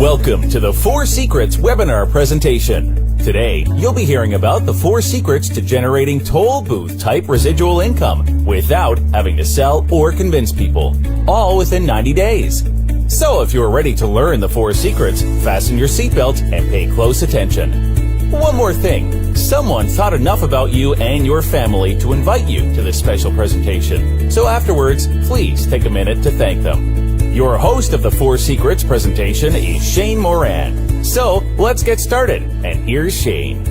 Welcome to the 4 Secrets webinar presentation. Today, you'll be hearing about the 4 secrets to generating toll booth type residual income without having to sell or convince people, all within 90 days. So if you're ready to learn the 4 secrets, fasten your seatbelt and pay close attention. One more thing, someone thought enough about you and your family to invite you to this special presentation. So afterwards, please take a minute to thank them. Your host of the 4 Secrets presentation is Shane Moran. So let's get started, and here's Shane.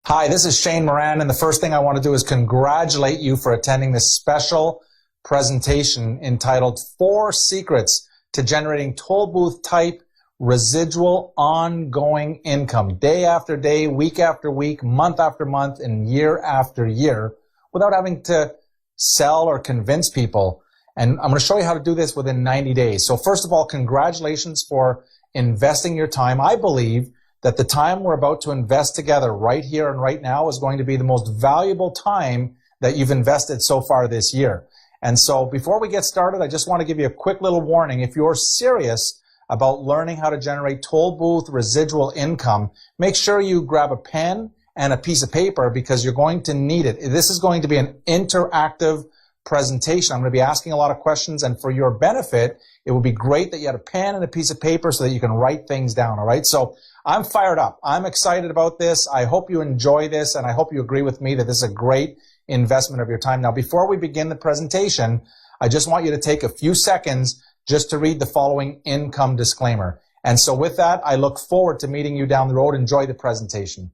Hi, this is Shane Moran, and the first thing I want to do is congratulate you for attending this special presentation entitled 4 Secrets to Generating Toll Booth Type Residual Ongoing Income, day after day, week after week, month after month, and year after year, without having to sell or convince people. And I'm going to show you how to do this within 90 days. So first of all, congratulations for investing your time. I believe that the time we're about to invest together right here and right now is going to be the most valuable time that you've invested so far this year. And so before we get started, I just want to give you a quick little warning. If you're serious about learning how to generate toll booth residual income, make sure you grab a pen and a piece of paper because you're going to need it. This is going to be an interactive presentation. I'm going to be asking a lot of questions, and for your benefit, it would be great that you had a pen and a piece of paper so that you can write things down, all right? So I'm fired up. I'm excited about this. I hope you enjoy this, and I hope you agree with me that this is a great investment of your time. Now, before we begin the presentation, I just want you to take a few seconds just to read the following income disclaimer. And so with that, I look forward to meeting you down the road. Enjoy the presentation.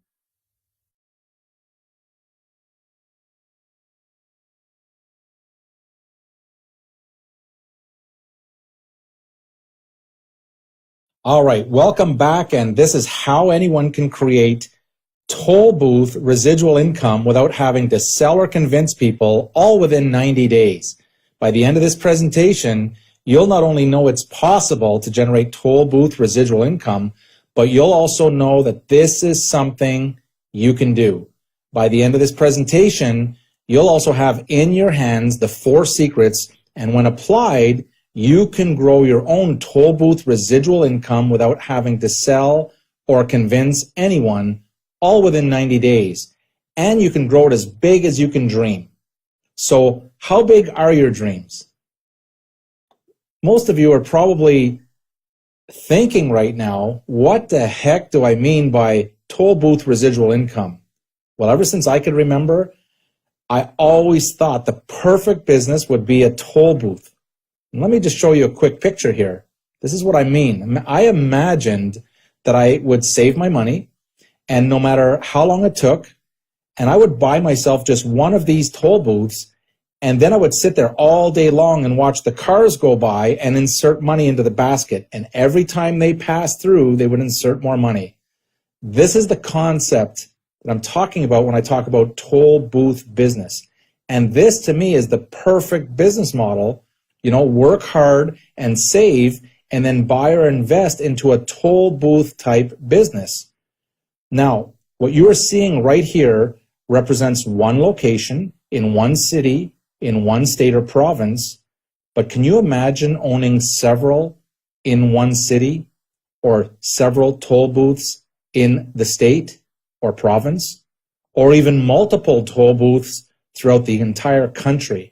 All right, welcome back, and this is how anyone can create toll booth residual income without having to sell or convince people, all within 90 days. By the end of this presentation, you'll not only know it's possible to generate toll booth residual income, but you'll also know that this is something you can do. By the end of this presentation, you'll also have in your hands the 4 secrets, and when applied, you can grow your own toll booth residual income without having to sell or convince anyone, all within 90 days. And you can grow it as big as you can dream. So how big are your dreams? Most of you are probably thinking right now, what the heck do I mean by toll booth residual income? Well, ever since I could remember, I always thought the perfect business would be a toll booth. Let me just show you a quick picture here. This is what I mean. I imagined that I would save my money, and no matter how long it took, and I would buy myself just one of these toll booths, and then I would sit there all day long and watch the cars go by and insert money into the basket. And every time they passed through, they would insert more money. This is the concept that I'm talking about when I talk about toll booth business. And this, to me, is the perfect business model. You know, work hard and save, and then buy or invest into a toll booth type business. Now, what you are seeing right here represents one location in one city, in one state or province. But can you imagine owning several in one city or several toll booths in the state or province, or even multiple toll booths throughout the entire country?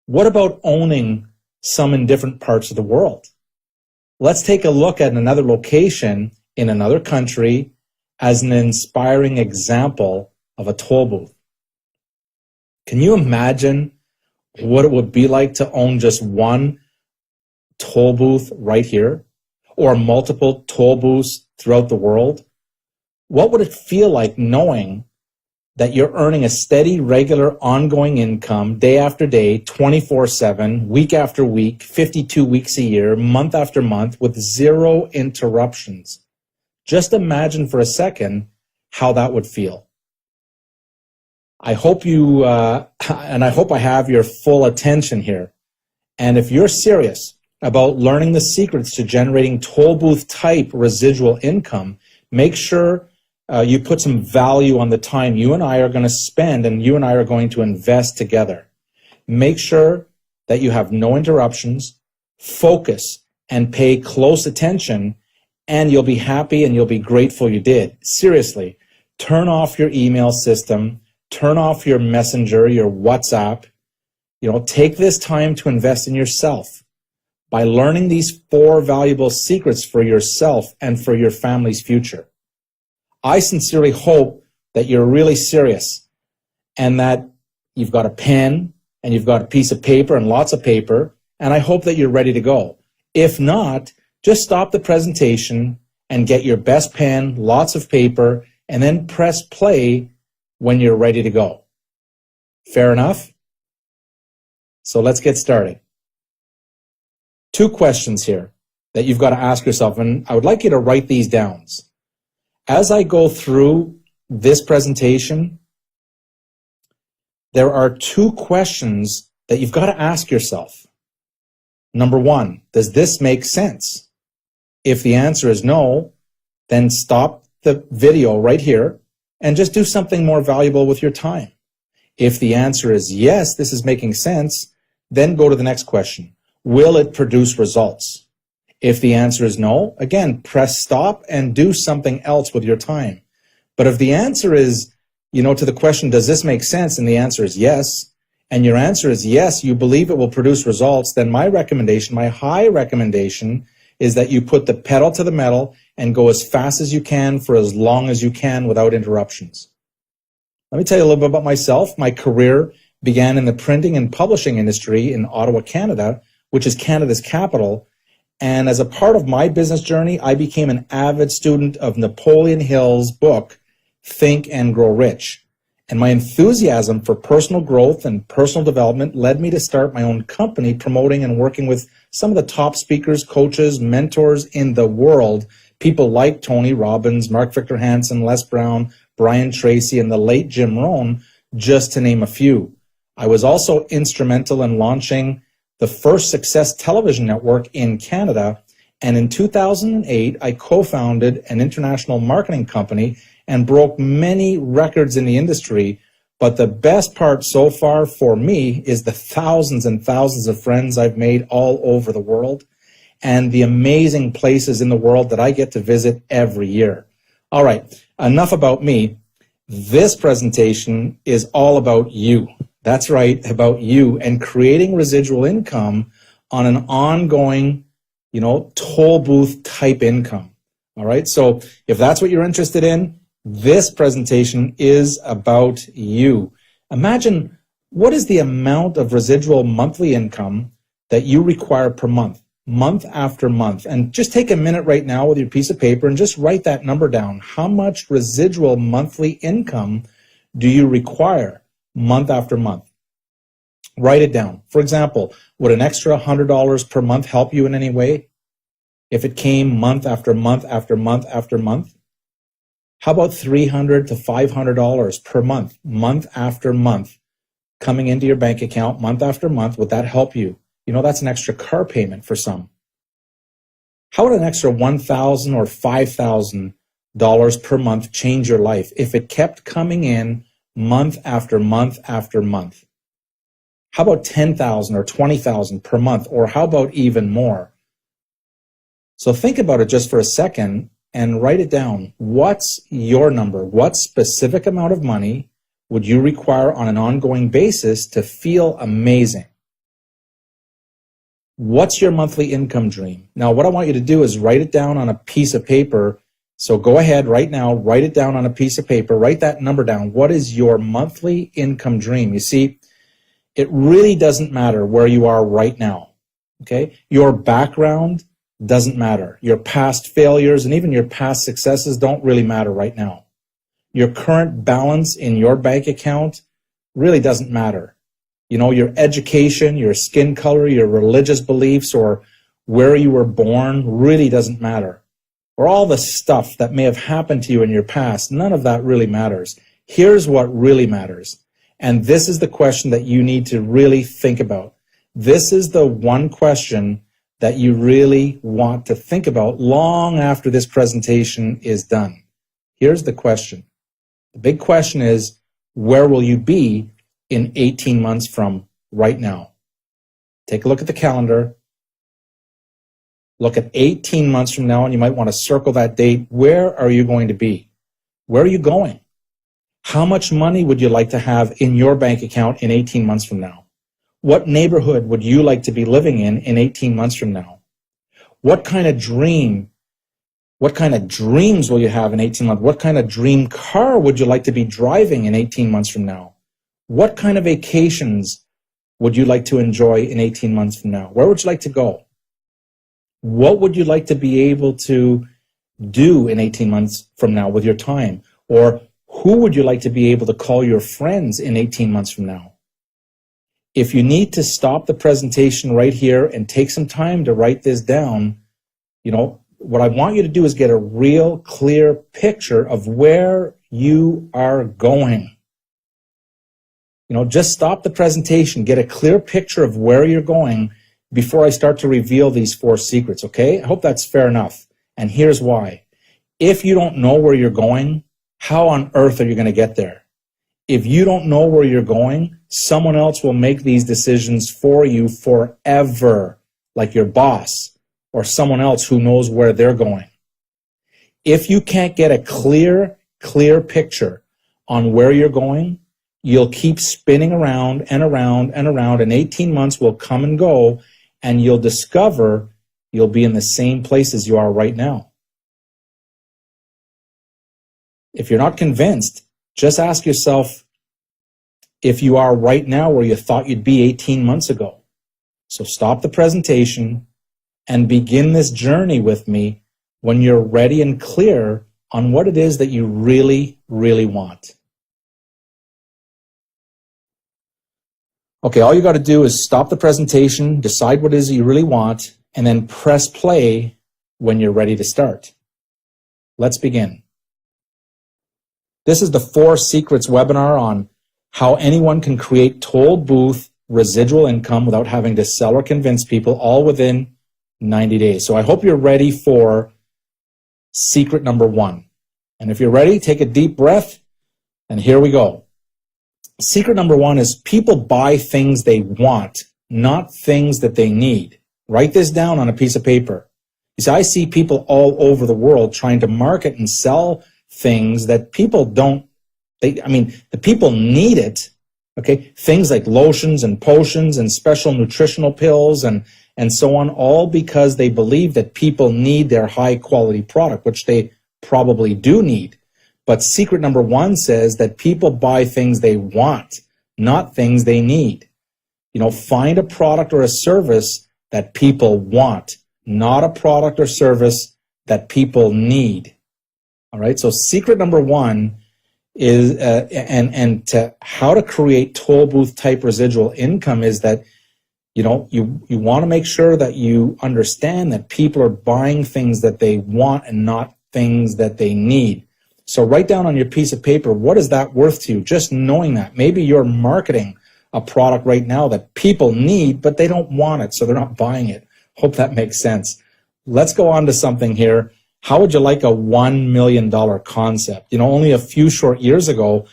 What about owning some in different parts of the world? Let's take a look at another location in another country as an inspiring example of a toll booth. Can you imagine what it would be like to own just one toll booth right here, or multiple toll booths throughout the world? What would it feel like knowing that you're earning a steady, regular, ongoing income day after day, 24/7, week after week, 52 weeks a year, month after month, with 0 interruptions? Just imagine for a second how that would feel. I hope you, and I hope I have your full attention here. And if you're serious about learning the secrets to generating toll booth type residual income, make sure you put some value on the time you and I are going to spend and you and I are going to invest together. Make sure that you have no interruptions, focus, and pay close attention, and you'll be happy and you'll be grateful you did. Seriously, turn off your email system, turn off your messenger, your WhatsApp. Take this time to invest in yourself by learning these 4 valuable secrets for yourself and for your family's future. I sincerely hope that you're really serious and that you've got a pen and you've got a piece of paper and lots of paper, and I hope that you're ready to go. If not, just stop the presentation and get your best pen, lots of paper, and then press play when you're ready to go. Fair enough? So let's get started. 2 questions here that you've got to ask yourself, and I would like you to write these down. As I go through this presentation, there are 2 questions that you've got to ask yourself. Number 1, does this make sense? If the answer is no, then stop the video right here and just do something more valuable with your time. If the answer is yes, this is making sense, then go to the next question. Will it produce results? If the answer is no, again, press stop and do something else with your time. But if the answer is, to the question, does this make sense? And the answer is yes, and your answer is yes, you believe it will produce results, then my high recommendation is that you put the pedal to the metal and go as fast as you can for as long as you can without interruptions. Let me tell you a little bit about myself. My career began in the printing and publishing industry in Ottawa, Canada, which is Canada's capital. And as a part of my business journey, I became an avid student of Napoleon Hill's book, Think and Grow Rich. And my enthusiasm for personal growth and personal development led me to start my own company promoting and working with some of the top speakers, coaches, mentors in the world, people like Tony Robbins, Mark Victor Hansen, Les Brown, Brian Tracy, and the late Jim Rohn, just to name a few. I was also instrumental in launching the first success television network in Canada, and in 2008, I co-founded an international marketing company and broke many records in the industry. But the best part so far for me is the thousands and thousands of friends I've made all over the world and the amazing places in the world that I get to visit every year. All right, enough about me. This presentation is all about you. That's right, about you and creating residual income on an ongoing, toll booth type income. All right, so if that's what you're interested in, this presentation is about you. Imagine, what is the amount of residual monthly income that you require per month after month? And just take a minute right now with your piece of paper and just write that number down. How much residual monthly income do you require month after month? Write it down. For example, would an extra $100 per month help you in any way if it came month after month after month after month? How about $300 to $500 per month after month, coming into your bank account month after month? Would that help you? That's an extra car payment for some. How would an extra $1,000 or $5,000 per month change your life if it kept coming in month after month after month? How about $10,000 or $20,000 per month, or how about even more? So think about it just for a second and write it down. What's your number? What specific amount of money would you require on an ongoing basis to feel amazing? What's your monthly income dream? Now, what I want you to do is write it down on a piece of paper. So go ahead right now, write it down on a piece of paper, write that number down. What is your monthly income dream? You see, it really doesn't matter where you are right now, okay? Your background doesn't matter. Your past failures and even your past successes don't really matter right now. Your current balance in your bank account really doesn't matter. Your education, your skin color, your religious beliefs, or where you were born really doesn't matter. Or all the stuff that may have happened to you in your past, none of that really matters. Here's what really matters. And this is the question that you need to really think about. This is the one question that you really want to think about long after this presentation is done. Here's the question. The big question is, where will you be in 18 months from right now? take a look at the calendar, look at 18 months from now, and you might want to circle that date. Where are you going to be? Where are you going? How much money would you like to have in your bank account in 18 months from now? What neighborhood would you like to be living in 18 months from now? What kind of dreams will you have in 18 months? What kind of dream car would you like to be driving in 18 months from now? What kind of vacations would you like to enjoy in 18 months from now? Where would you like to go? What would you like to be able to do in 18 months from now with your time? Or who would you like to be able to call your friends in 18 months from now? If you need to stop the presentation right here and take some time to write this down, what I want you to do is get a real clear picture of where you are going. Just stop the presentation, get a clear picture of where you're going before I start to reveal these 4 secrets, okay? I hope that's fair enough. And here's why. If you don't know where you're going, how on earth are you going to get there? If you don't know where you're going, someone else will make these decisions for you forever, like your boss or someone else who knows where they're going. If you can't get a clear picture on where you're going, you'll keep spinning around and around and around, and 18 months will come and go, and you'll discover you'll be in the same place as you are right now. If you're not convinced, just ask yourself if you are right now where you thought you'd be 18 months ago. So stop the presentation and begin this journey with me when you're ready and clear on what it is that you really, really want. Okay, all you got to do is stop the presentation, decide what it is you really want, and then press play when you're ready to start. Let's begin. This is the 4 Secrets webinar on how anyone can create toll booth residual income without having to sell or convince people, all within 90 days. So I hope you're ready for secret number 1. And if you're ready, take a deep breath, and here we go. Secret number 1 is people buy things they want, not things that they need. Write this down on a piece of paper. You see, I see people all over the world trying to market and sell things that people don't, the people need it, okay? Things like lotions and potions and special nutritional pills and so on, all because they believe that people need their high quality product, which they probably do need. But secret number 1 says that people buy things they want, not things they need. Find a product or a service that people want, not a product or service that people need. All right, so secret number 1 is, how to create toll booth type residual income is that, you want to make sure that you understand that people are buying things that they want and not things that they need. So write down on your piece of paper, what is that worth to you? Just knowing that. Maybe you're marketing a product right now that people need, but they don't want it, so they're not buying it. Hope that makes sense. Let's go on to something here. How would you like a $1 million concept? Only a few short years ago,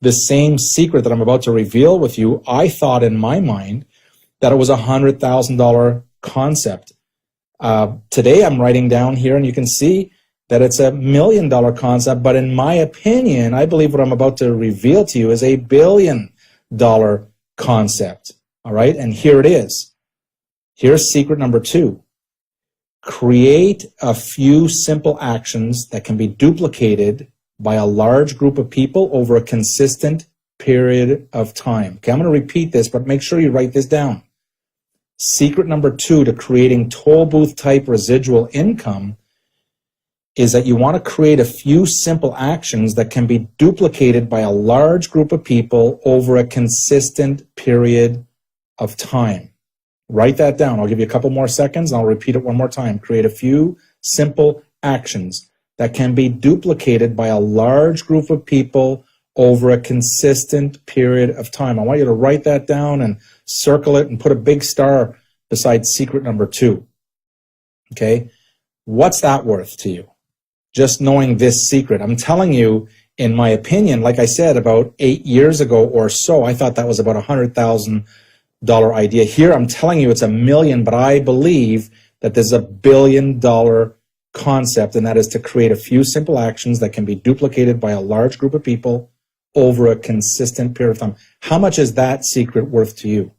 the same secret that I'm about to reveal with you, I thought in my mind that it was a $100,000 concept. Today I'm writing down here, and you can see that it's $1 million concept, but in my opinion, I believe what I'm about to reveal to you is a $1 billion concept. All right, and here it is. Here's secret number 2. Create a few simple actions that can be duplicated by a large group of people over a consistent period of time. Okay, I'm going to repeat this, but make sure you write this down. Secret number 2 to creating toll booth type residual income is that you want to create a few simple actions that can be duplicated by a large group of people over a consistent period of time. Write that down. I'll give you a couple more seconds, and I'll repeat it one more time. Create a few simple actions that can be duplicated by a large group of people over a consistent period of time. I want you to write that down and circle it and put a big star beside secret number 2. Okay? What's that worth to you? Just knowing this secret. I'm telling you, in my opinion, like I said, about 8 years ago or so, I thought that was about a $100,000 dollar idea. Here I'm telling you it's $1 million, but I believe that there's $1 billion concept, and that is to create a few simple actions that can be duplicated by a large group of people over a consistent period of time. How much is that secret worth to you?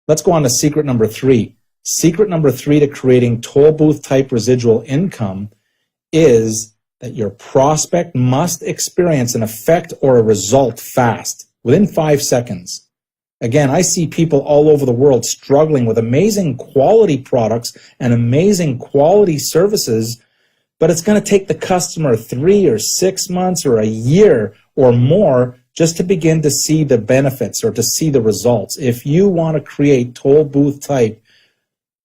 Let's go on to secret number 3. Secret number 3 to creating toll booth type residual income is that your prospect must experience an effect or a result fast, within 5 seconds. Again, I see people all over the world struggling with amazing quality products and amazing quality services, but it's going to take the customer 3 or 6 months or a year or more just to begin to see the benefits or to see the results. If you want to create toll booth type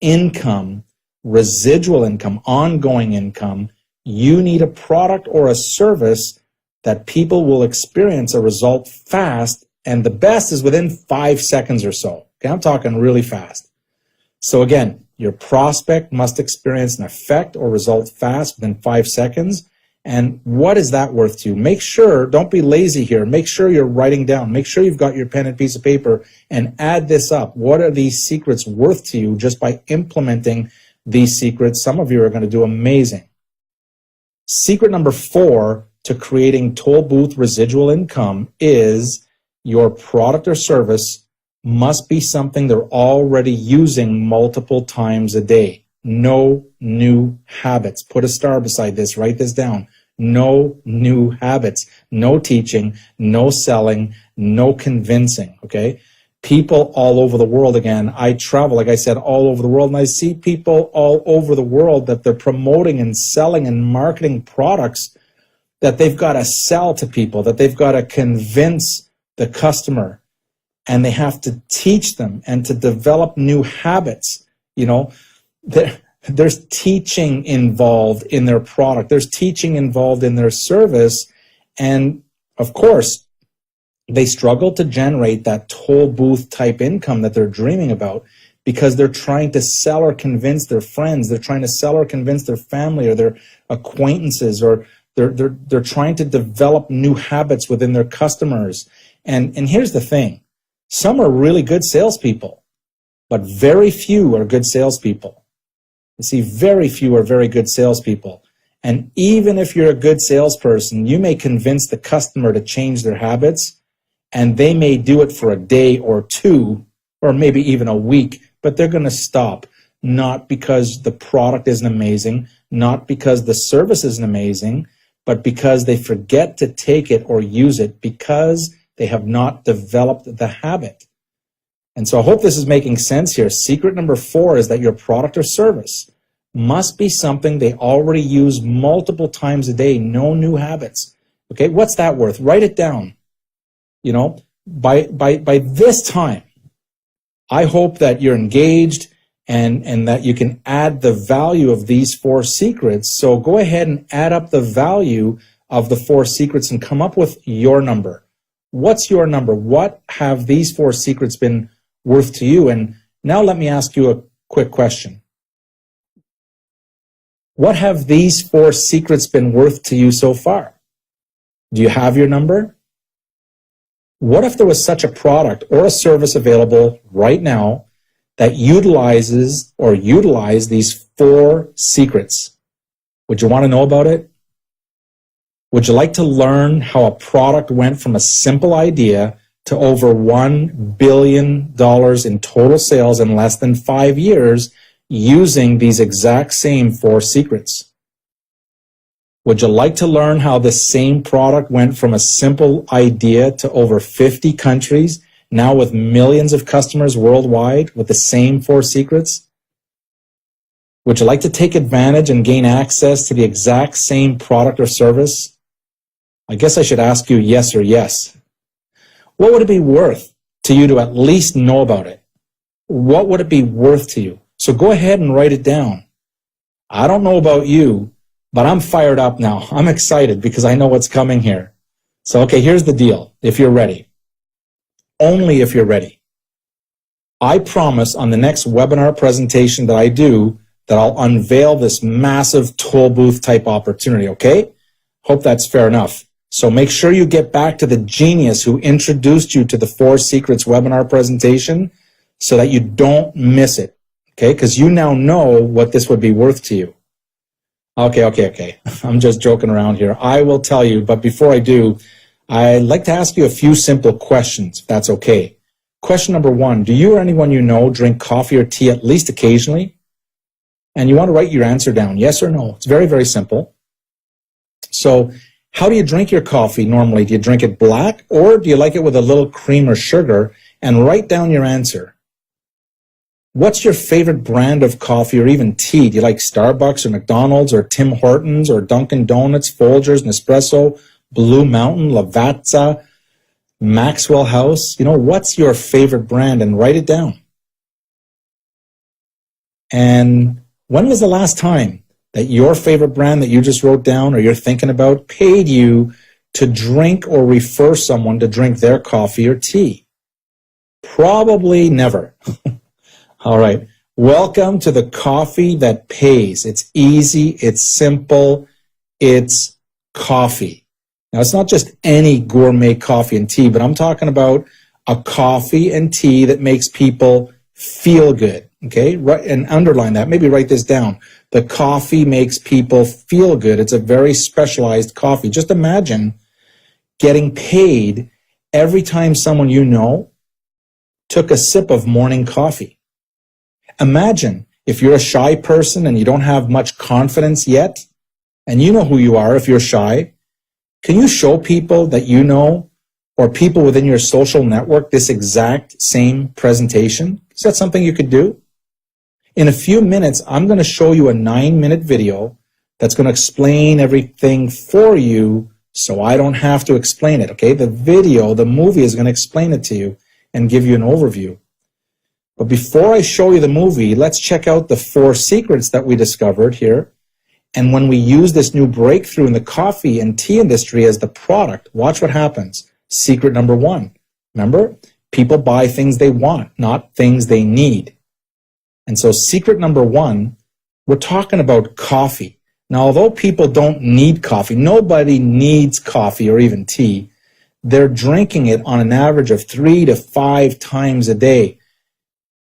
income, residual income, ongoing income, you need a product or a service that people will experience a result fast, and the best is within 5 seconds or so. Okay, I'm talking really fast. So again, your prospect must experience an effect or result fast within 5 seconds. And what is that worth to you? Make sure, don't be lazy here. Make sure you're writing down. Make sure you've got your pen and piece of paper and add this up. What are these secrets worth to you just by implementing these secrets? Some of you are going to do amazing. Secret number 4 to creating toll booth residual income is your product or service must be something they're already using multiple times a day. No new habits. Put a star beside this. Write this down. No new habits. No teaching. No selling. No convincing. Okay? People all over the world, again, I travel, like I said, all over the world, and I see people all over the world that they're promoting and selling and marketing products that they've got to sell to people, that they've got to convince the customer, and they have to teach them and to develop new habits. You know, there's teaching involved in their product. There's teaching involved in their service. And of course, they struggle to generate that toll booth type income that they're dreaming about because they're trying to sell or convince their friends. They're trying to sell or convince their family or their acquaintances, or they're trying to develop new habits within their customers. And here's the thing. Some are really good salespeople, but very few are good salespeople. You see, very few are very good salespeople. And even if you're a good salesperson, you may convince the customer to change their habits, and they may do it for a day or two, or maybe even a week, but they're going to stop, not because the product isn't amazing, not because the service isn't amazing, but because they forget to take it or use it because they have not developed the habit. And so I hope this is making sense here. Secret number 4 is that your product or service must be something they already use multiple times a day. No new habits. Okay, what's that worth? Write it down. You know, by this time, I hope that you're engaged and that you can add the value of these 4 secrets. So go ahead and add up the value of the 4 secrets and come up with your number. What's your number? What have these 4 secrets been worth to you? And now let me ask you a quick question. What have these 4 secrets been worth to you so far? Do you have your number? What if there was such a product or a service available right now that utilizes or utilize these 4 secrets? Would you want to know about it? Would you like to learn how a product went from a simple idea to over $1 billion in total sales in less than 5 years using these exact same 4 secrets? Would you like to learn how the same product went from a simple idea to over 50 countries, now with millions of customers worldwide with the same 4 secrets? Would you like to take advantage and gain access to the exact same product or service? I guess I should ask you yes or yes. What would it be worth to you to at least know about it? What would it be worth to you? So go ahead and write it down. I don't know about you, but I'm fired up now. I'm excited because I know what's coming here. So, okay, here's the deal. If you're ready, only if you're ready, I promise on the next webinar presentation that I do that I'll unveil this massive toll booth type opportunity, okay? Hope that's fair enough. So make sure you get back to the genius who introduced you to the 4 Secrets webinar presentation so that you don't miss it, okay? Because you now know what this would be worth to you. Okay. I'm just joking around here. I will tell you, but before I do, I'd like to ask you a few simple questions, if that's okay. Question number 1, do you or anyone you know drink coffee or tea at least occasionally? And you want to write your answer down, yes or no. It's very, very simple. So how do you drink your coffee normally? Do you drink it black, or do you like it with a little cream or sugar? And write down your answer. What's your favorite brand of coffee or even tea? Do you like Starbucks or McDonald's or Tim Hortons or Dunkin' Donuts, Folgers, Nespresso, Blue Mountain, Lavazza, Maxwell House? You know, what's your favorite brand? And write it down. And when was the last time that your favorite brand that you just wrote down or you're thinking about paid you to drink or refer someone to drink their coffee or tea? Probably never. All right. Welcome to the coffee that pays. It's easy. It's simple. It's coffee. Now, it's not just any gourmet coffee and tea, but I'm talking about a coffee and tea that makes people feel good. Okay? Right, and underline that. Maybe write this down. The coffee makes people feel good. It's a very specialized coffee. Just imagine getting paid every time someone you know took a sip of morning coffee. Imagine if you're a shy person and you don't have much confidence yet, and you know who you are if you're shy, can you show people that you know or people within your social network this exact same presentation? Is that something you could do? In a few minutes, I'm going to show you a 9-minute video that's going to explain everything for you so I don't have to explain it, okay? The movie is going to explain it to you and give you an overview. But before I show you the movie, let's check out the 4 secrets that we discovered here. And when we use this new breakthrough in the coffee and tea industry as the product, watch what happens. Secret number 1. Remember, people buy things they want, not things they need. And so secret number 1, we're talking about coffee. Now, although people don't need coffee, nobody needs coffee or even tea, they're drinking it on an average of 3 to 5 times a day.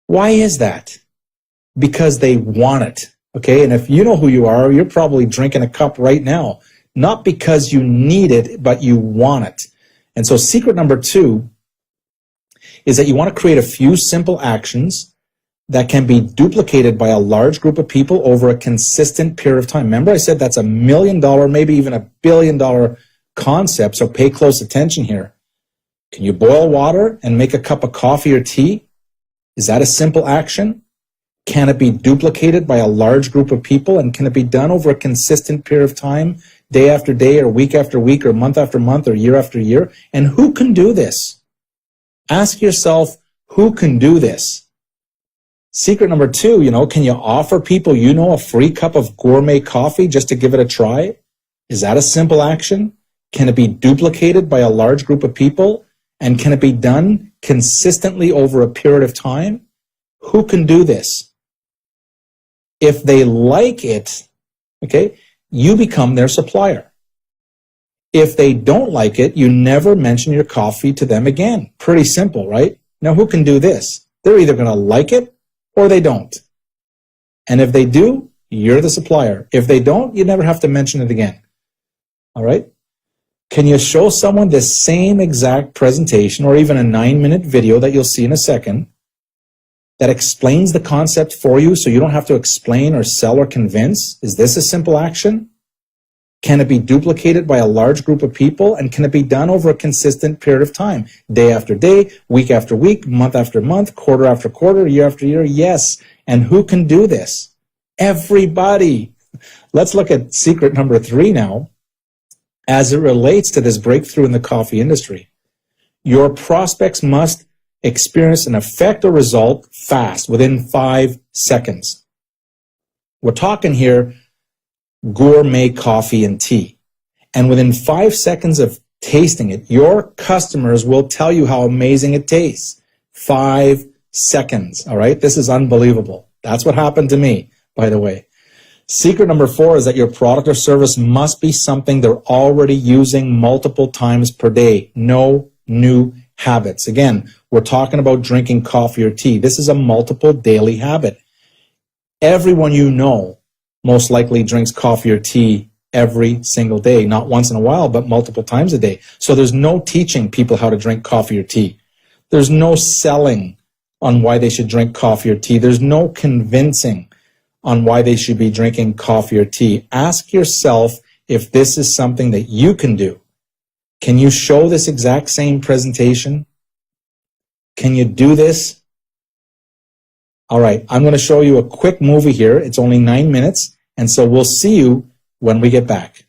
Why is that? Because they want it, okay? And if you know who you are, you're probably drinking a cup right now, not because you need it, but you want it. And so secret number 2 is that you want to create a few simple actions that can be duplicated by a large group of people over a consistent period of time. Remember I said that's $1 million, maybe even $1 billion concept, so pay close attention here. Can you boil water and make a cup of coffee or tea? Is that a simple action? Can it be duplicated by a large group of people, and can it be done over a consistent period of time, day after day or week after week or month after month or year after year? And who can do this? Ask yourself, who can do this? Secret number 2, can you offer people a free cup of gourmet coffee just to give it a try? Is that a simple action? Can it be duplicated by a large group of people? And can it be done consistently over a period of time? Who can do this? If they like it, okay, you become their supplier. If they don't like it, you never mention your coffee to them again. Pretty simple, right? Now, who can do this? They're either going to like it or they don't. And if they do, you're the supplier. If they don't, you never have to mention it again. All right? Can you show someone this same exact presentation or even a 9-minute video that you'll see in a second that explains the concept for you so you don't have to explain or sell or convince? Is this a simple action? Can it be duplicated by a large group of people, and can it be done over a consistent period of time? Day after day, week after week, month after month, quarter after quarter, year after year? Yes. And who can do this? Everybody. Let's look at secret number 3 now as it relates to this breakthrough in the coffee industry. Your prospects must experience an effect or result fast, within 5 seconds. We're talking here gourmet coffee and tea. And within 5 seconds of tasting it, your customers will tell you how amazing it tastes. 5 seconds, all right? This is unbelievable. That's what happened to me, by the way. Secret number 4 is that your product or service must be something they're already using multiple times per day. No new habits. Again, we're talking about drinking coffee or tea. This is a multiple daily habit. Everyone you know most likely drinks coffee or tea every single day, not once in a while, but multiple times a day. So there's no teaching people how to drink coffee or tea. There's no selling on why they should drink coffee or tea. There's no convincing on why they should be drinking coffee or tea. Ask yourself if this is something that you can do. Can you show this exact same presentation? Can you do this? All right, I'm going to show you a quick movie here. It's only 9 minutes, and so we'll see you when we get back.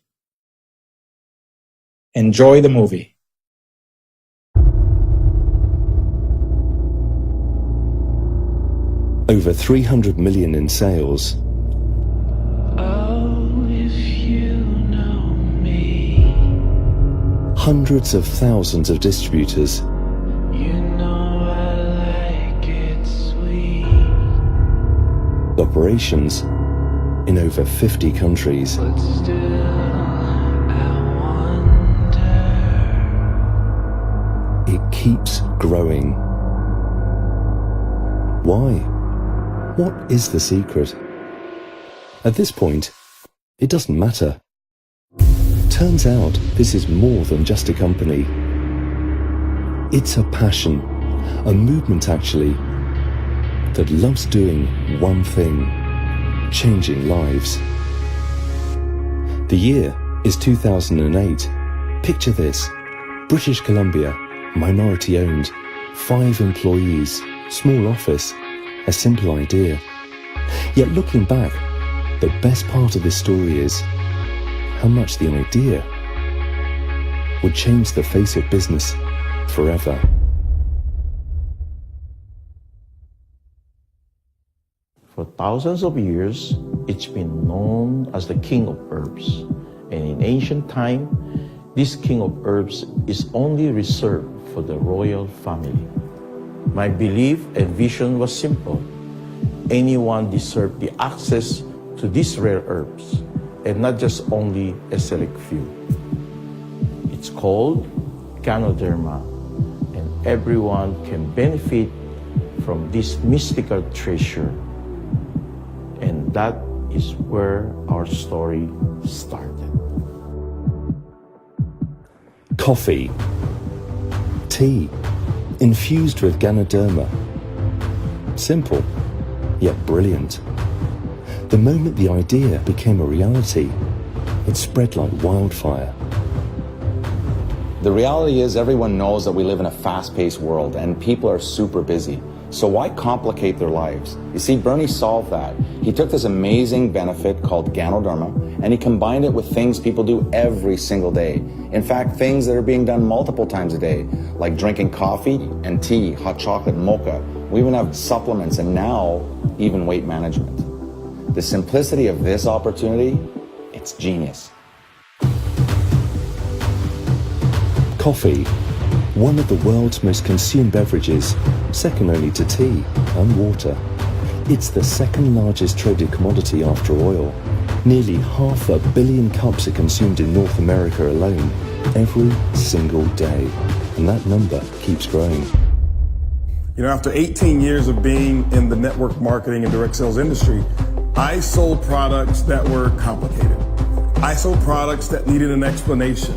Enjoy the movie. Over 300 million in sales. Oh, if you know me, Hundreds of thousands of distributors. you know I like it sweet. Operations in over 50 countries. But still, I wonder. It keeps growing. Why? What is the secret? At this point, it doesn't matter. Turns out this is more than just a company. It's a passion, a movement actually, that loves doing one thing, changing lives. The year is 2008. Picture this: British Columbia, minority owned, 5 employees, small office, a simple idea. Yet looking back, the best part of this story is how much the idea would change the face of business forever. For thousands of years, it's been known as the king of herbs. And in ancient time, this king of herbs is only reserved for the royal family. My belief and vision was simple. Anyone deserved the access to these rare herbs, and not just only a select few. It's called Ganoderma, and everyone can benefit from this mystical treasure. And that is where our story started. Coffee, tea, infused with Ganoderma. Simple, yet brilliant. The moment the idea became a reality, it spread like wildfire. The reality is everyone knows that we live in a fast-paced world and people are super busy. So why complicate their lives? You see, Bernie solved that. He took this amazing benefit called Ganoderma and he combined it with things people do every single day. In fact, things that are being done multiple times a day, like drinking coffee and tea, hot chocolate, mocha. We even have supplements and now even weight management. The simplicity of this opportunity, it's genius. Coffee, one of the world's most consumed beverages, second only to tea and water. It's the second largest traded commodity after oil. Nearly 500 million cups are consumed in North America alone every single day, and that number keeps growing. You know, after 18 years of being in the network marketing and direct sales industry, I sold products that were complicated. I sold products that needed an explanation.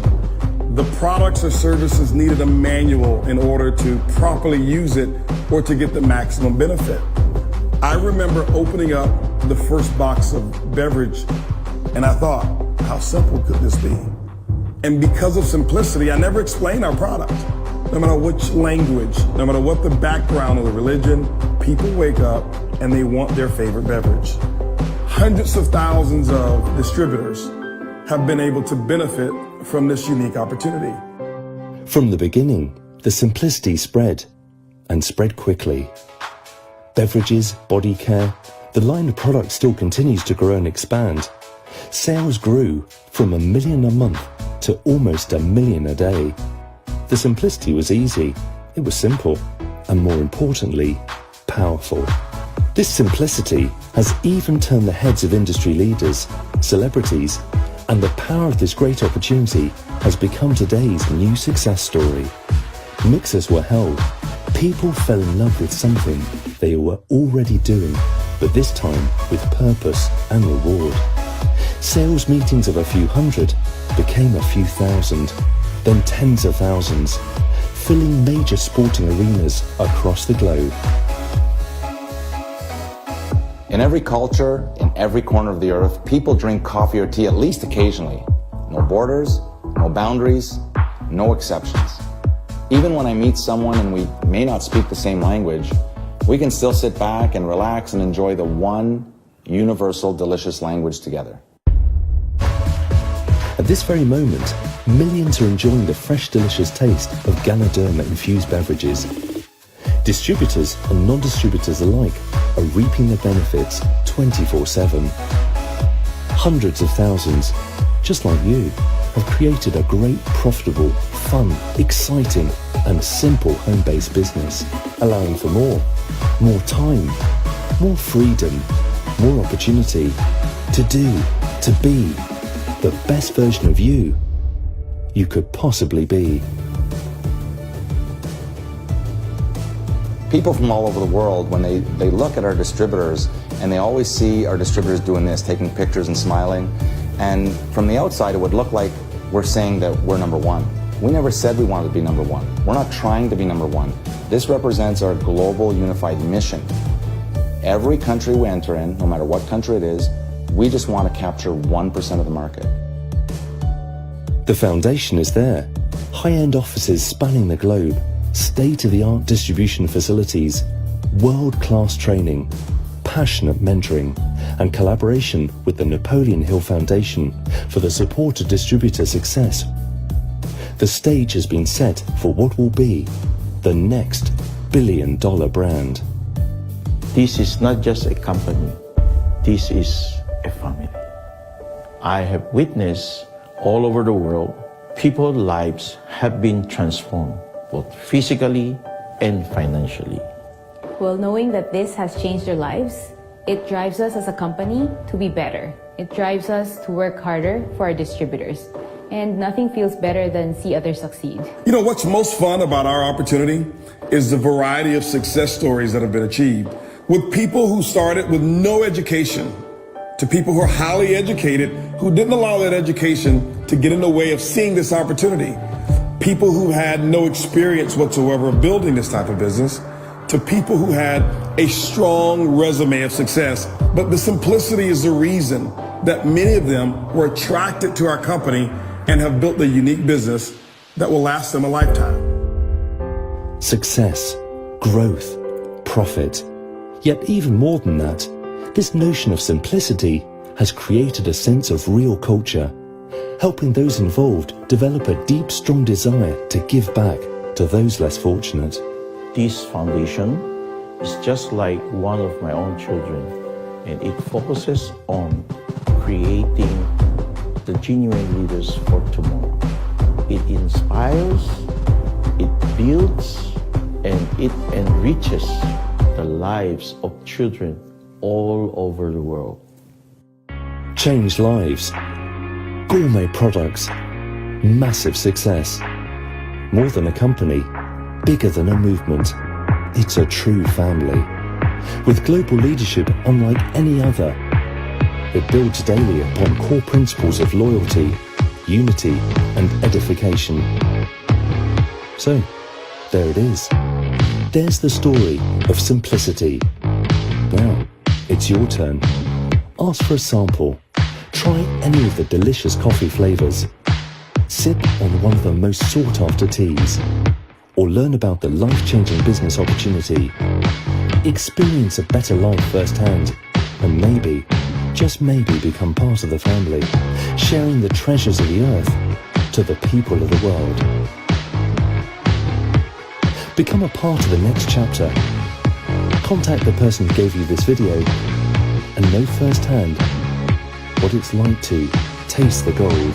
The products or services needed a manual in order to properly use it or to get the maximum benefit. I remember opening up the first box of beverage and I thought, how simple could this be? And because of simplicity, I never explained our product. No matter which language, no matter what the background or the religion, people wake up and they want their favorite beverage. Hundreds of thousands of distributors have been able to benefit from this unique opportunity. From the beginning, the simplicity spread, and spread quickly. Beverages, body care, the line of products still continues to grow and expand. Sales grew from 1 million a month to almost 1 million a day. The simplicity was easy, it was simple, and more importantly, powerful. This simplicity has even turned the heads of industry leaders, celebrities, and the power of this great opportunity has become today's new success story. Mixers were held. People fell in love with something they were already doing, but this time with purpose and reward. Sales meetings of a few hundred became a few thousand, then tens of thousands, filling major sporting arenas across the globe. In every culture, in every corner of the earth, people drink coffee or tea at least occasionally. No borders, no boundaries, no exceptions. Even when I meet someone and we may not speak the same language, we can still sit back and relax and enjoy the one universal delicious language together. At this very moment, millions are enjoying the fresh, delicious taste of Ganoderma-infused beverages. Distributors and non-distributors alike are reaping the benefits 24/7. Hundreds of thousands, just like you, have created a great, profitable, fun, exciting, and simple home-based business, allowing for more time, more freedom, more opportunity to do, to be the best version of you could possibly be. People from all over the world, when they look at our distributors, and they always see our distributors doing this, taking pictures and smiling, and from the outside it would look like we're saying that we're number one. We never said we wanted to be number one. We're not trying to be number one. This represents our global unified mission. Every country we enter in, no matter what country it is, we just want to capture 1% of the market. The foundation is there. High-end offices spanning the globe, state-of-the-art distribution facilities, world-class training, passionate mentoring, and collaboration with the Napoleon Hill Foundation for the support of distributor success. The stage has been set for what will be the next billion-dollar brand. This is not just a company. This is a family. I have witnessed all over the world, people's lives have been transformed, both physically and financially. Well, knowing that this has changed their lives, it drives us as a company to be better. It drives us to work harder for our distributors. And nothing feels better than see others succeed. You know, what's most fun about our opportunity is the variety of success stories that have been achieved. With people who started with no education, to people who are highly educated, who didn't allow that education to get in the way of seeing this opportunity. People who had no experience whatsoever of building this type of business, to people who had a strong resume of success. But the simplicity is the reason that many of them were attracted to our company and have built a unique business that will last them a lifetime. Success, growth, profit. Yet even more than that, this notion of simplicity has created a sense of real culture, helping those involved develop a deep, strong desire to give back to those less fortunate. This foundation is just like one of my own children, and it focuses on creating the genuine leaders for tomorrow. It inspires, it builds, and it enriches the lives of children all over the world. Change lives. Gourmet products. Massive success. More than a company, bigger than a movement. It's a true family. With global leadership unlike any other. It builds daily upon core principles of loyalty, unity, and edification. So, there it is. There's the story of simplicity. Now, it's your turn. Ask for a sample. Try any of the delicious coffee flavors. Sip on one of the most sought-after teas. Or learn about the life-changing business opportunity. Experience a better life firsthand. And maybe, just maybe, become part of the family, sharing the treasures of the earth to the people of the world. Become a part of the next chapter. Contact the person who gave you this video and know firsthand what it's like to taste the gold.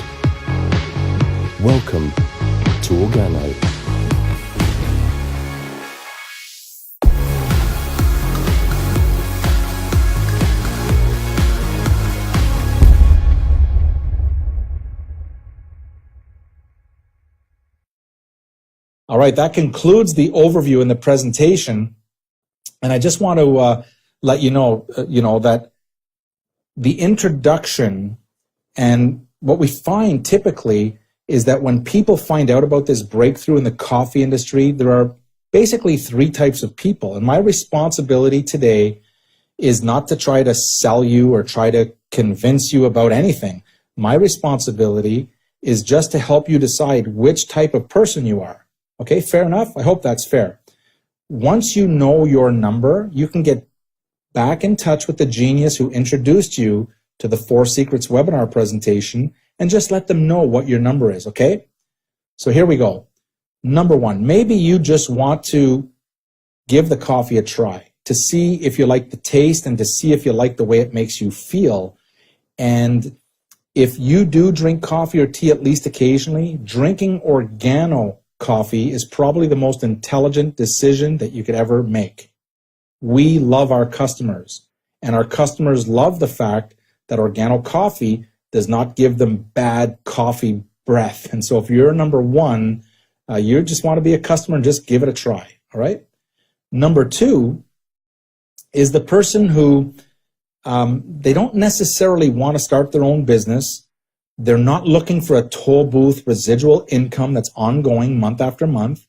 Welcome to Organo. All right, that concludes the overview and the presentation. And I just want to let you know, that the introduction and what we find typically is that when people find out about this breakthrough in the coffee industry, there are basically three types of people. And my responsibility today is not to try to sell you or try to convince you about anything. My responsibility is just to help you decide which type of person you are. Okay, fair enough? I hope that's fair. Once you know your number, you can get back in touch with the genius who introduced you to the 4 Secrets webinar presentation and just let them know what your number is, okay? So here we go. Number 1, maybe you just want to give the coffee a try to see if you like the taste and to see if you like the way it makes you feel. And if you do drink coffee or tea at least occasionally, drinking organo coffee is probably the most intelligent decision that you could ever make. We love our customers, and our customers love the fact that organo coffee does not give them bad coffee breath. And so if you're number 1, you just want to be a customer and just give it a try, all right? Number 2 is the person who they don't necessarily want to start their own business. They're not looking for a toll booth residual income that's ongoing month after month,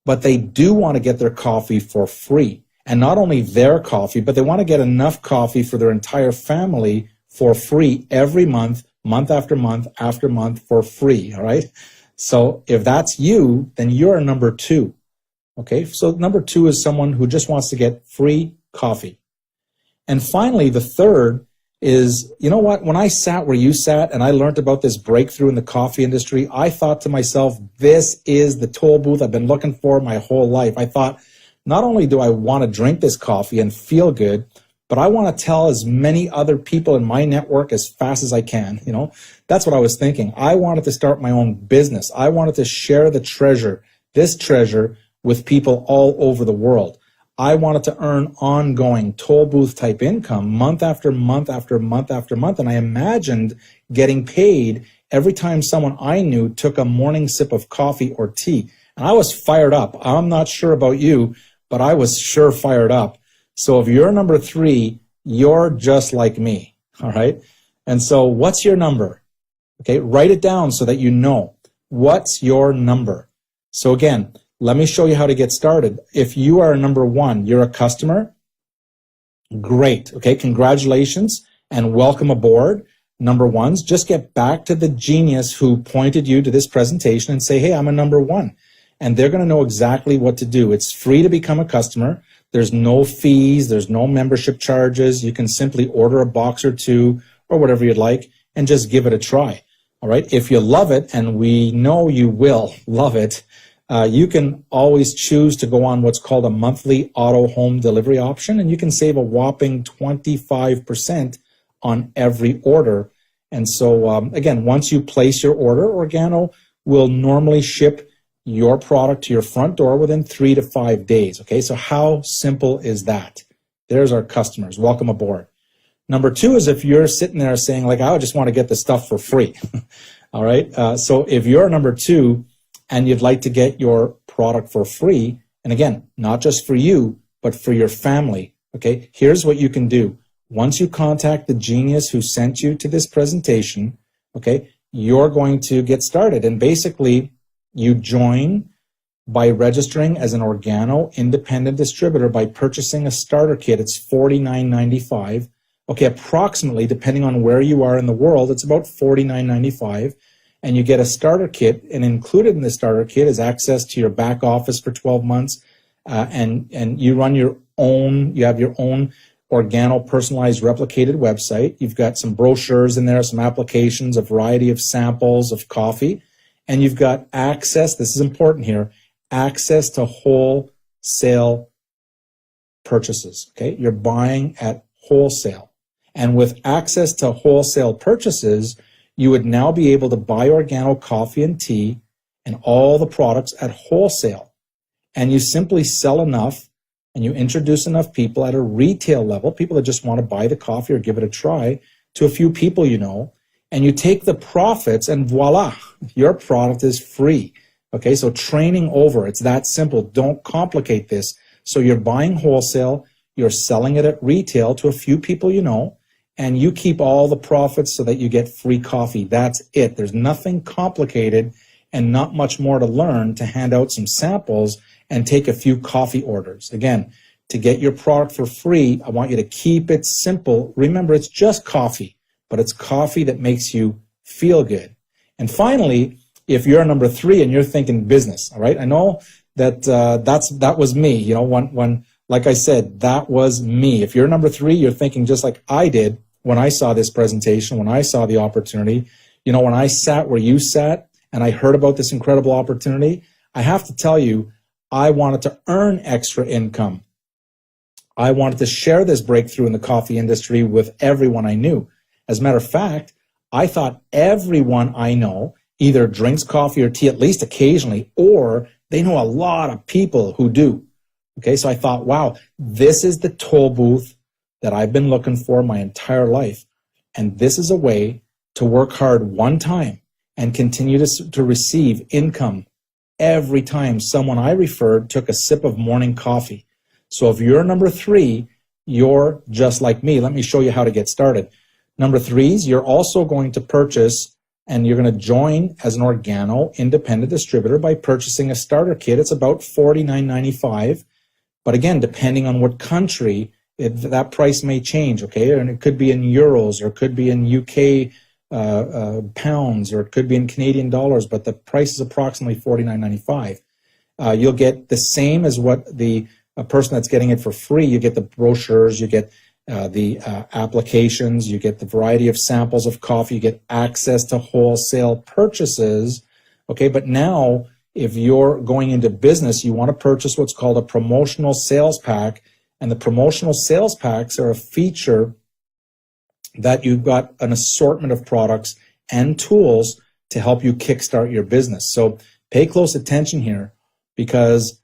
but they do want to get their coffee for free. And not only their coffee, but they want to get enough coffee for their entire family for free every month, month after month after month for free, all right? So if that's you, then you're number 2, okay? So number 2 is someone who just wants to get free coffee. And finally, the third is, you know what, when I sat where you sat and I learned about this breakthrough in the coffee industry, I thought to myself, this is the toll booth I've been looking for my whole life. I thought, not only do I want to drink this coffee and feel good, but I want to tell as many other people in my network as fast as I can. You know, that's what I was thinking. I wanted to start my own business. I wanted to share the treasure, this treasure, with people all over the world. I wanted to earn ongoing toll booth type income month after month after month after month. And I imagined getting paid every time someone I knew took a morning sip of coffee or tea. And I was fired up. I'm not sure about you, but I was sure fired up. So if you're number 3, you're just like me, all right? And so what's your number? Okay, write it down so that you know. What's your number? So again, let me show you how to get started. If you are number 1, you're a customer, great, okay? Congratulations and welcome aboard. Number 1s, just get back to the genius who pointed you to this presentation and say, hey, I'm a number 1. And they're going to know exactly what to do. It's free to become a customer. There's no fees. There's no membership charges. You can simply order a box or 2 or whatever you'd like and just give it a try. All right. If you love it, and we know you will love it, you can always choose to go on what's called a monthly auto home delivery option, and you can save a whopping 25% on every order. And so, again, once you place your order, Organo will normally ship your product to your front door within 3 to 5 days. Okay, so how simple is that? There's our customers. Welcome aboard. Number 2 is if you're sitting there saying, like, I just want to get the stuff for free. All right, so if you're number 2 and you'd like to get your product for free, and again, not just for you, but for your family, okay, here's what you can do. Once you contact the genius who sent you to this presentation, okay, you're going to get started. And basically, you join by registering as an Organo independent distributor by purchasing a starter kit. It's $49.95. Okay, approximately, depending on where you are in the world, it's about $49.95. And you get a starter kit, and included in the starter kit is access to your back office for 12 months. And you run your own, you have your own Organo personalized replicated website. You've got some brochures in there, some applications, a variety of samples of coffee. And you've got access, this is important here, access to wholesale purchases, okay? You're buying at wholesale. And with access to wholesale purchases, you would now be able to buy Organo coffee and tea and all the products at wholesale. And you simply sell enough and you introduce enough people at a retail level, people that just want to buy the coffee or give it a try, to a few people you know, and you take the profits and voila, your product is free. Okay, so training over, it's that simple. Don't complicate this. So you're buying wholesale, you're selling it at retail to a few people you know, and you keep all the profits so that you get free coffee. That's it. There's nothing complicated and not much more to learn to hand out some samples and take a few coffee orders. Again, to get your product for free, I want you to keep it simple. Remember, it's just coffee, but it's coffee that makes you feel good. And finally, if you're number 3 and you're thinking business, all right, I know that that was me. You know, when like I said, that was me. If you're number 3, you're thinking just like I did when I saw this presentation, when I saw the opportunity. You know, when I sat where you sat and I heard about this incredible opportunity, I have to tell you, I wanted to earn extra income. I wanted to share this breakthrough in the coffee industry with everyone I knew. As a matter of fact, I thought everyone I know either drinks coffee or tea at least occasionally, or they know a lot of people who do. Okay, so I thought, wow, this is the toll booth that I've been looking for my entire life. And this is a way to work hard one time and continue to receive income every time someone I referred took a sip of morning coffee. So if you're number 3, you're just like me. Let me show you how to get started. Number 3s, you're also going to purchase and you're going to join as an organo independent distributor by purchasing a starter kit. It's about $49.95. But again, depending on what country, that price may change, okay? And it could be in euros, or it could be in UK pounds, or it could be in Canadian dollars, but the price is approximately $49.95. You'll get the same as what the person that's getting it for free. You get the brochures, you get the applications, you get the variety of samples of coffee, you get access to wholesale purchases, okay? But now, if you're going into business, you want to purchase what's called a promotional sales pack, and the promotional sales packs are a feature that you've got an assortment of products and tools to help you kickstart your business. So pay close attention here, because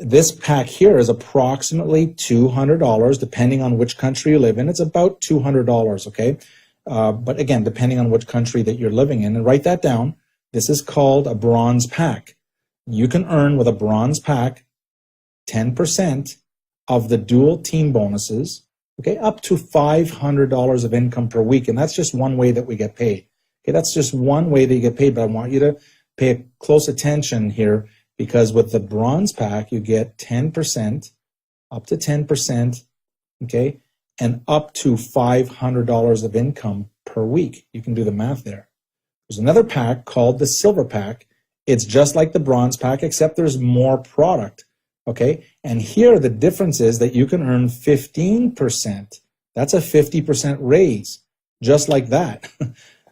this pack here is approximately $200, depending on which country you live in. It's about $200, okay? But again, depending on which country that you're living in, and write that down. This is called a bronze pack. You can earn with a bronze pack 10% of the dual team bonuses, okay, up to $500 of income per week. And that's just one way that we get paid. Okay, that's just one way that you get paid, but I want you to pay close attention here, because with the bronze pack, you get 10%, up to 10%, okay, and up to $500 of income per week. You can do the math there. There's another pack called the silver pack. It's just like the bronze pack, except there's more product, okay? And here the difference is that you can earn 15%. That's a 50% raise, just like that.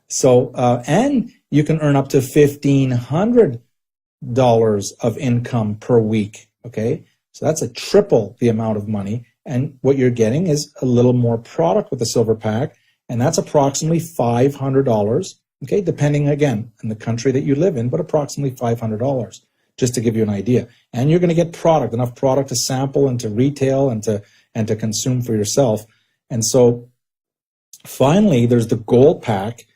So, and you can earn up to $1,500 of income per week, okay? So that's a triple the amount of money. And what you're getting is a little more product with the silver pack, and that's approximately $500. Okay, depending, again, on the country that you live in, but approximately $500, just to give you an idea. And you're going to get product, enough product to sample and to retail and to consume for yourself. And so finally, there's the gold pack.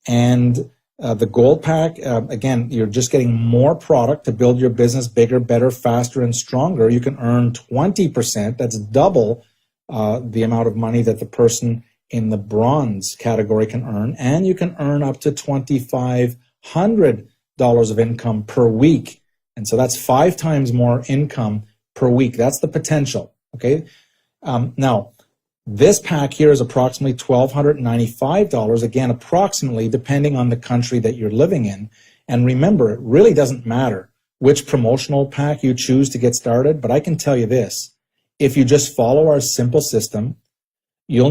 And the gold pack, again, you're just getting more product to build your business bigger, better, faster, and stronger. You can earn 20%. That's double the amount of money that the person in the bronze category can earn, and you can earn up to $2,500 of income per week. And so that's 5 times more income per week. That's the potential, okay? Now, this pack here is approximately $1,295, again, approximately, depending on the country that you're living in. And remember, it really doesn't matter which promotional pack you choose to get started, but I can tell you this. If you just follow our simple system, you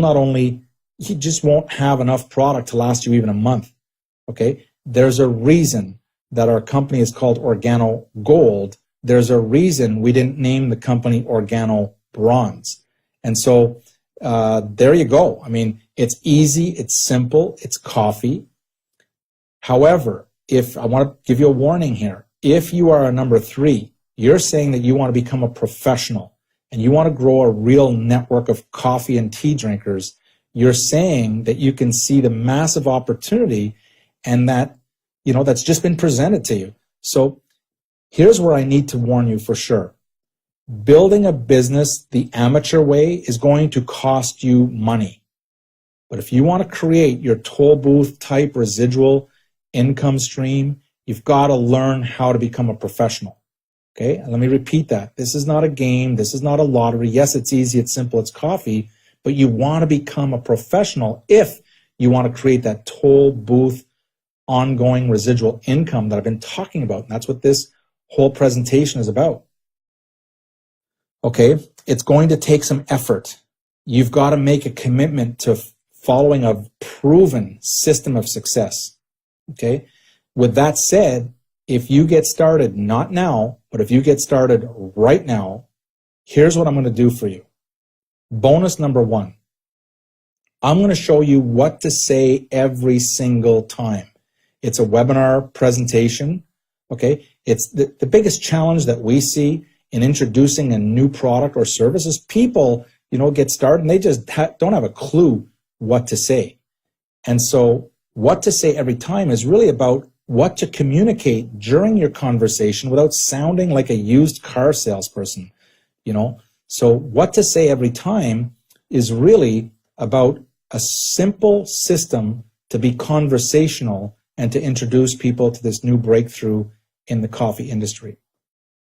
just won't have enough product to last you even a month, okay? There's a reason that our company is called Organo Gold. There's a reason we didn't name the company Organo Bronze. And so there you go. I mean, it's easy, it's simple, it's coffee. However, if I want to give you a warning here, if you are a number 3, you're saying that you want to become a professional and you want to grow a real network of coffee and tea drinkers, you're saying that you can see the massive opportunity and that, you know, that's just been presented to you. So Here's where I need to warn you for sure. Building a business the amateur way is going to cost you money. But if you want to create your toll booth type residual income stream, you've got to learn how to become a professional. Okay, and let me repeat that. This is not a game. This is not a lottery. Yes, it's easy, it's simple, it's coffee, but you want to become a professional if you want to create that toll booth ongoing residual income that I've been talking about. And that's what this whole presentation is about. Okay, it's going to take some effort. You've got to make a commitment to following a proven system of success. Okay, with that said, if you get started, not now, but if you get started right now, here's what I'm going to do for you. Bonus number 1. I'm going to show you what to say every single time. It's a webinar presentation. Okay, it's the biggest challenge that we see in introducing a new product or service is people, get started and they just don't have a clue what to say. And so what to say every time is really about what to communicate during your conversation without sounding like a used car salesperson, So what to say every time is really about a simple system to be conversational and to introduce people to this new breakthrough in the coffee industry.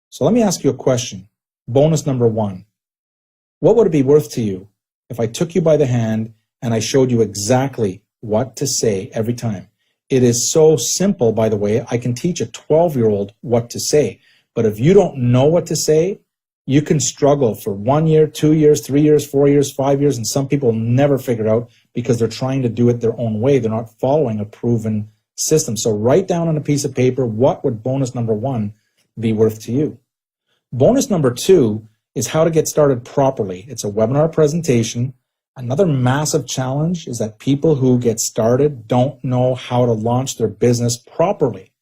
So let me ask you a question. Bonus number 1. What would it be worth to you if I took you by the hand and I showed you exactly what to say every time? It is so simple, by the way. I can teach a 12-year-old what to say. But if you don't know what to say, you can struggle for 1 year, 2 years, 3 years, 4 years, 5 years, and some people never figure it out because they're trying to do it their own way. They're not following a proven system. So write down on a piece of paper, what would bonus number 1 be worth to you? Bonus number 2 is how to get started properly. It's a webinar presentation. Another massive challenge is that people who get started don't know how to launch their business properly,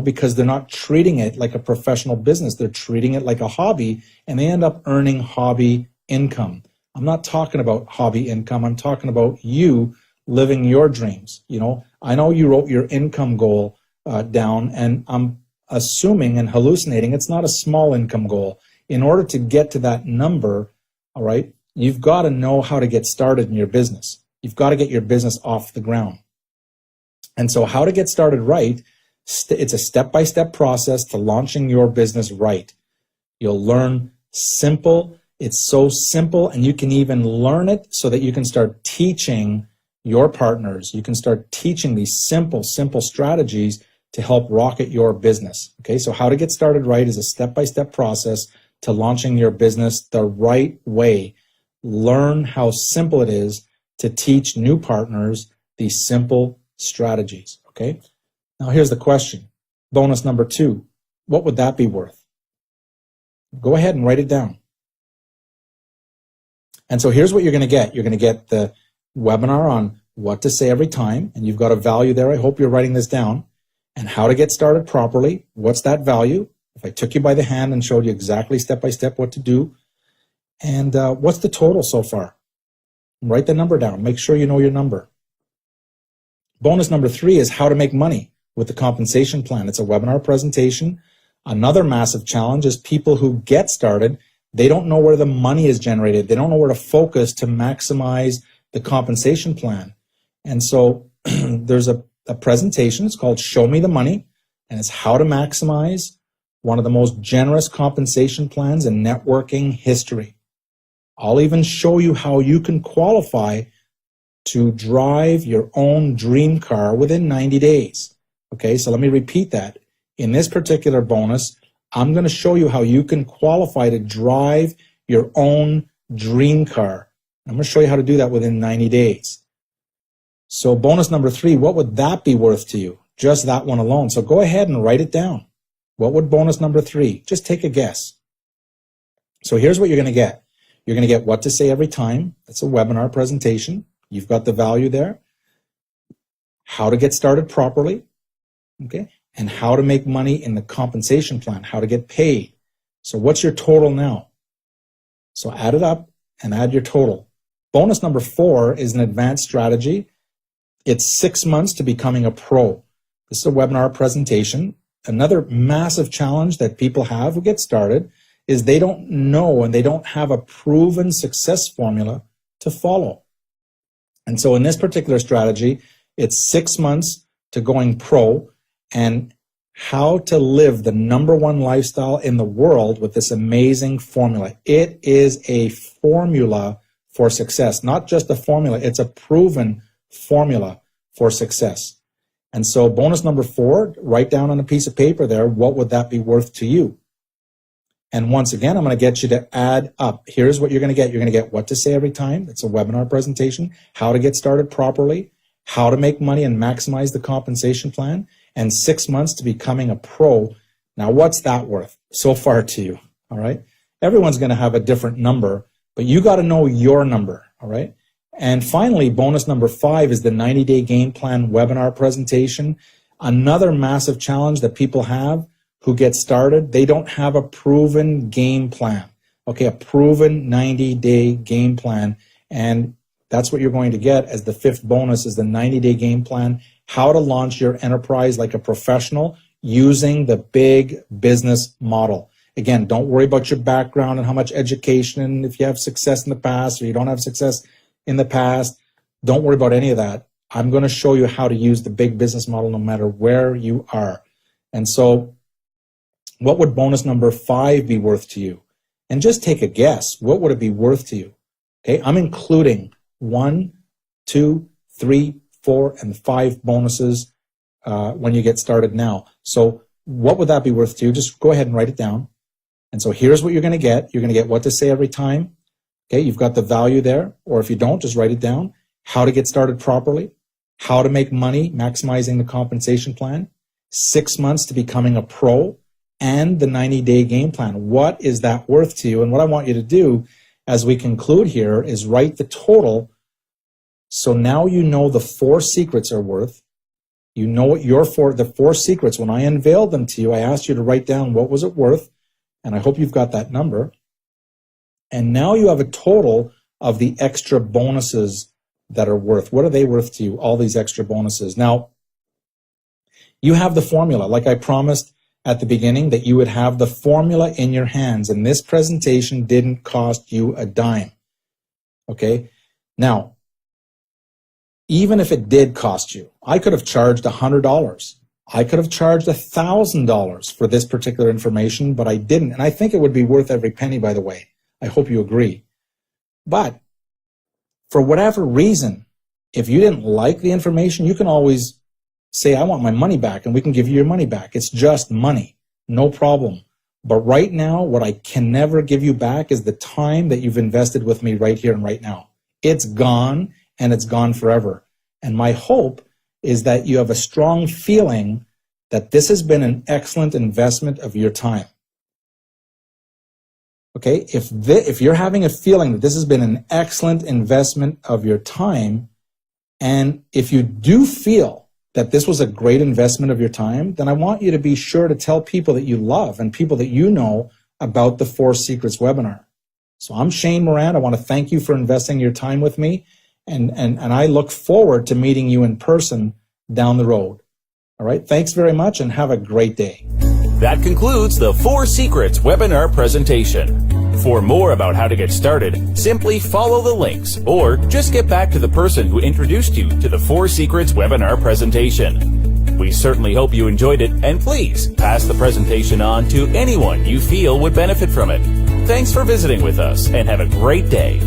because they're not treating it like a professional business. They're treating it like a hobby, and they end up earning hobby income. I'm not talking about hobby income. I'm talking about you living your dreams. I know you wrote your income goal down, and I'm assuming and hallucinating it's not a small income goal. In order to get to that number, all right, you've got to know how to get started in your business. You've got to get your business off the ground. And so how to get started right, it's a step-by-step process to launching your business right. You'll learn simple. It's so simple, and you can even learn it so that you can start teaching your partners. You can start teaching these simple strategies to help rocket your business. Okay, so how to get started right is a step-by-step process to launching your business the right way. Learn how simple it is to teach new partners these simple strategies. Okay, now here's the question. Bonus number 2, what would that be worth? Go ahead and write it down. And so here's what you're going to get. You're going to get the webinar on what to say every time, and you've got a value there. I hope you're writing this down. And how to get started properly. What's that value? If I took you by the hand and showed you exactly step-by-step what to do. And what's the total so far? Write the number down. Make sure you know your number. Bonus number 3 is how to make money with the compensation plan. It's a webinar presentation. Another massive challenge is people who get started, they don't know where the money is generated. They don't know where to focus to maximize the compensation plan. And so there's a presentation. It's called Show Me the Money, and it's how to maximize one of the most generous compensation plans in networking history. I'll even show you how you can qualify to drive your own dream car within 90 days. Okay, so let me repeat that. In this particular bonus, I'm going to show you how you can qualify to drive your own dream car. I'm going to show you how to do that within 90 days. So bonus number 3, what would that be worth to you? Just that one alone. So go ahead and write it down. What would bonus number 3? Just take a guess. So here's what you're going to get. You're going to get what to say every time. It's a webinar presentation. You've got the value there. How to get started properly. Okay. And how to make money in the compensation plan. How to get paid. So what's your total now? So add it up and add your total. Bonus number 4 is an advanced strategy. It's 6 months to becoming a pro. This is a webinar presentation. another massive challenge that people have who get started is they don't know and they don't have a proven success formula to follow. And so in this particular strategy, it's 6 months to going pro and how to live the #1 lifestyle in the world with this amazing formula. It is a formula for success, not just a formula, it's a proven formula for success. And so bonus number 4, write down on a piece of paper there, what would that be worth to you? And once again, I'm going to get you to add up. Here's what you're going to get. You're going to get what to say every time. It's a webinar presentation, how to get started properly, how to make money and maximize the compensation plan, and 6 months to becoming a pro. Now, what's that worth so far to you? All right. Everyone's going to have a different number, but you got to know your number. All right. And finally, bonus number 5 is the 90-day game plan webinar presentation. Another massive challenge that people have who get started, they don't have a proven game plan. Okay, a proven 90-day game plan. And that's what you're going to get as the 5th bonus is the 90-day game plan, how to launch your enterprise like a professional using the big business model. Again, don't worry about your background and how much education and if you have success in the past or you don't have success in the past. Don't worry about any of that. I'm going to show you how to use the big business model no matter where you are. And so what would bonus number 5 be worth to you? And just take a guess. What would it be worth to you? Okay, I'm including 1, 2, 3, 4, and 5 bonuses when you get started now. So what would that be worth to you? Just go ahead and write it down. And so here's what you're going to get. You're going to get what to say every time. Okay, you've got the value there. Or if you don't, just write it down. How to get started properly. How to make money, maximizing the compensation plan. 6 months to becoming a pro. And the 90-day game plan. What is that worth to you? And what I want you to do as we conclude here is write the total. So now you know the 4 secrets are worth. You know what the 4 secrets, when I unveiled them to you, I asked you to write down what was it worth. And I hope you've got that number. And now you have a total of the extra bonuses that are worth. What are they worth to you? All these extra bonuses. Now, you have the formula, like I promised at the beginning, that you would have the formula in your hands, and this presentation didn't cost you a dime. Okay? Now, even if it did cost you, I could have charged $100. I could have charged $1,000 for this particular information, but I didn't. And I think it would be worth every penny, by the way. I hope you agree. But for whatever reason, if you didn't like the information, you can always say, I want my money back, and we can give you your money back. It's just money, no problem. But right now, what I can never give you back is the time that you've invested with me right here and right now. It's gone, and it's gone forever. And my hope is that you have a strong feeling that this has been an excellent investment of your time. Okay, if you're having a feeling that this has been an excellent investment of your time, and if you do feel that this was a great investment of your time, then I want you to be sure to tell people that you love and people that you know about the 4 Secrets webinar. So I'm Shane Moran. I want to thank you for investing your time with me, and I look forward to meeting you in person down the road. All right, thanks very much and have a great day. That concludes the 4 Secrets webinar presentation. For more about how to get started, simply follow the links or just get back to the person who introduced you to the 4 Secrets webinar presentation. We certainly hope you enjoyed it, and please pass the presentation on to anyone you feel would benefit from it. Thanks for visiting with us and have a great day.